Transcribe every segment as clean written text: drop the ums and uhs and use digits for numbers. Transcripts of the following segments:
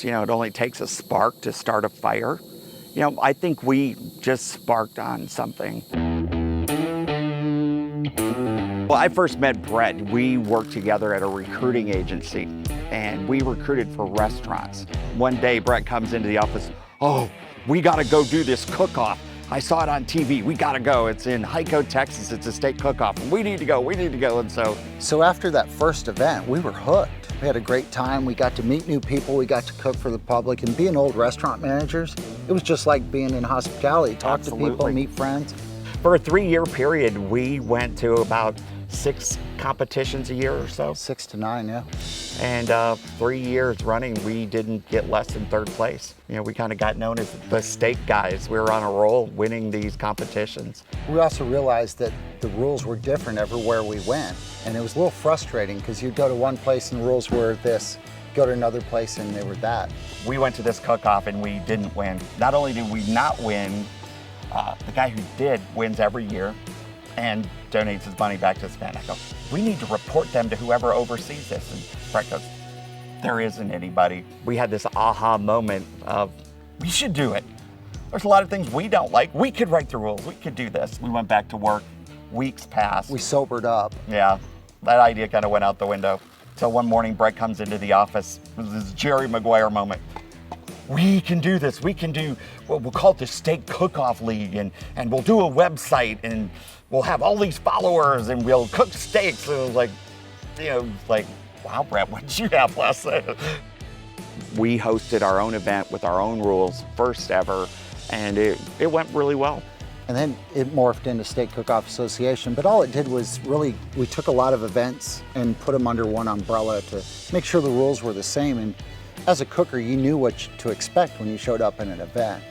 You know, it only takes a spark to start a fire. You know, I think we just sparked on something. Well, I first met Brett. We worked together at a recruiting agency, and we recruited for restaurants. One day, Brett comes into the office, "Oh, we gotta go do this cook-off. I saw it on TV, we gotta go. It's in Hico, Texas, it's a steak cook-off. We need to go, and So after that first event, we were hooked. We had a great time. We got to meet new people. We got to cook for the public. And being old restaurant managers, it was just like being in hospitality. Talk to people, meet friends. For a 3-year period, we went to about 6 competitions a year or so. 6 to 9, yeah. And 3 years running, we didn't get less than 3rd place. You know, we kind of got known as the steak guys. We were on a roll winning these competitions. We also realized that the rules were different everywhere we went. And it was a little frustrating because you'd go to one place and the rules were this, go to another place and they were that. We went to this cook-off and we didn't win. Not only did we not win, the guy who did wins every year and donates his money back to Spain. I go, we need to report them to whoever oversees this. And Brett goes, there isn't anybody. We had this aha moment of, we should do it. There's a lot of things we don't like. We could write the rules. We could do this. We went back to work. Weeks passed. We sobered up. Yeah, that idea kind of went out the window. So one morning, Brett comes into the office. It was this Jerry Maguire moment. We can do this. We can do, well, we'll call it the Steak Cook-Off League, and we'll do a website, and we'll have all these followers, and we'll cook steaks. And it was like, you know, like, wow, Brett, what did you have last night? We hosted our own event with our own rules, first ever, and it went really well. And then it morphed into Steak Cook-Off Association. But all it did was really, we took a lot of events and put them under one umbrella to make sure the rules were the same. And as a cooker, you knew what to expect when you showed up in an event.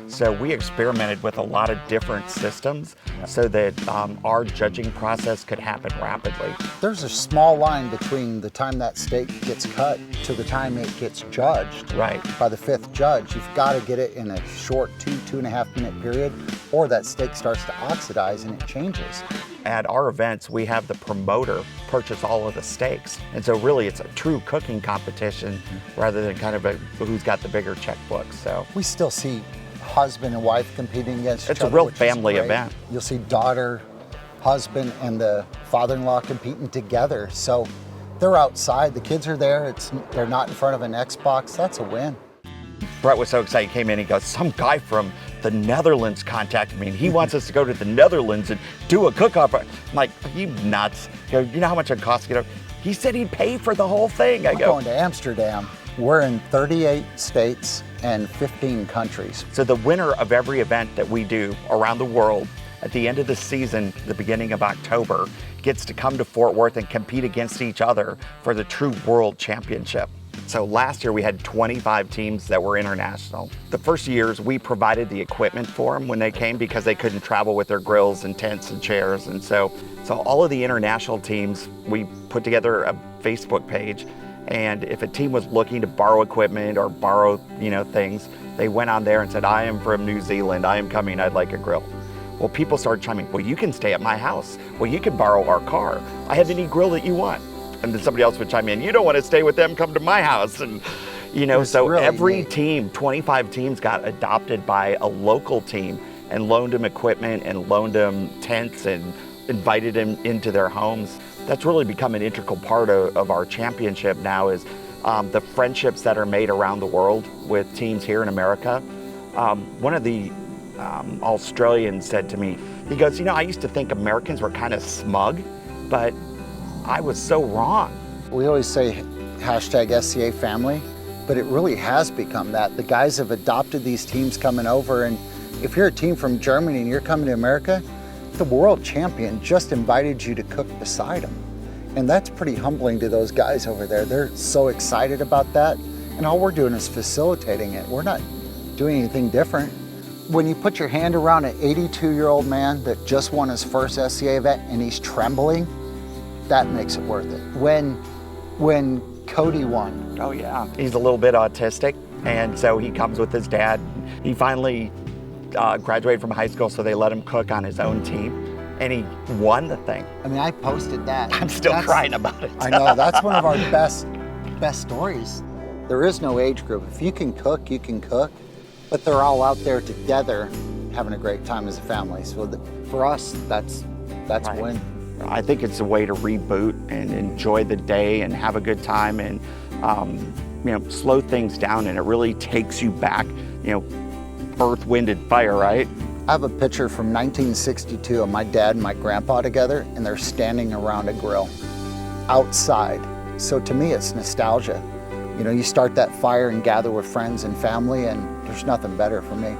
So we experimented with a lot of different systems so that our judging process could happen rapidly. There's a small line between the time that steak gets cut to the time it gets judged. Right. By the 5th judge. You've got to get it in a short 2.5 minute period, or that steak starts to oxidize and it changes. At our events, we have the promoter purchase all of the steaks. And so really it's a true cooking competition rather than kind of a who's got the bigger checkbook. So we still see husband and wife competing against each other. It's a real family event. You'll see daughter, husband, and the father-in-law competing together. So they're outside, the kids are there, they're not in front of an Xbox. That's a win. Brett was so excited, he came in, he goes, some guy from the Netherlands contacted me and he wants us to go to the Netherlands and do a cook-off. I'm like, are you nuts? He goes, you know how much it costs to get over? He said he'd pay for the whole thing. I'm going to Amsterdam. We're in 38 states and 15 countries. So the winner of every event that we do around the world, at the end of the season, the beginning of October, gets to come to Fort Worth and compete against each other for the true world championship. So last year we had 25 teams that were international. The first years we provided the equipment for them when they came because they couldn't travel with their grills and tents and chairs. And so all of the international teams, we put together a Facebook page. And if a team was looking to borrow equipment or borrow, things, they went on there and said, I am from New Zealand, I am coming, I'd like a grill. Well, people started chiming, well, you can stay at my house. Well, you can borrow our car. I have any grill that you want. And then somebody else would chime in, you don't want to stay with them, come to my house. And, so really every team, 25 teams got adopted by a local team and loaned them equipment and loaned them tents and invited them into their homes. That's really become an integral part of our championship now is the friendships that are made around the world with teams here in America. One of the Australians said to me, he goes, I used to think Americans were kind of smug, but I was so wrong. We always say hashtag SCA family, but it really has become that. The guys have adopted these teams coming over, and if you're a team from Germany and you're coming to America, the world champion just invited you to cook beside him. And that's pretty humbling to those guys over there. They're so excited about that. And all we're doing is facilitating it. We're not doing anything different. When you put your hand around an 82-year-old man that just won his first SCA event and he's trembling, that makes it worth it. When Cody won. Oh yeah, he's a little bit autistic. And so he comes with his dad. He finally graduated from high school, so they let him cook on his own team, and he won the thing. I mean, I posted that. I'm still crying about it. I know, that's one of our best stories. There is no age group. If you can cook, you can cook, but they're all out there together having a great time as a family. So for us, that's a win. I think it's a way to reboot and enjoy the day and have a good time and slow things down, and it really takes you back, earth, wind, and fire, right? I have a picture from 1962 of my dad and my grandpa together, and they're standing around a grill outside. So to me, it's nostalgia. You start that fire and gather with friends and family, and there's nothing better for me.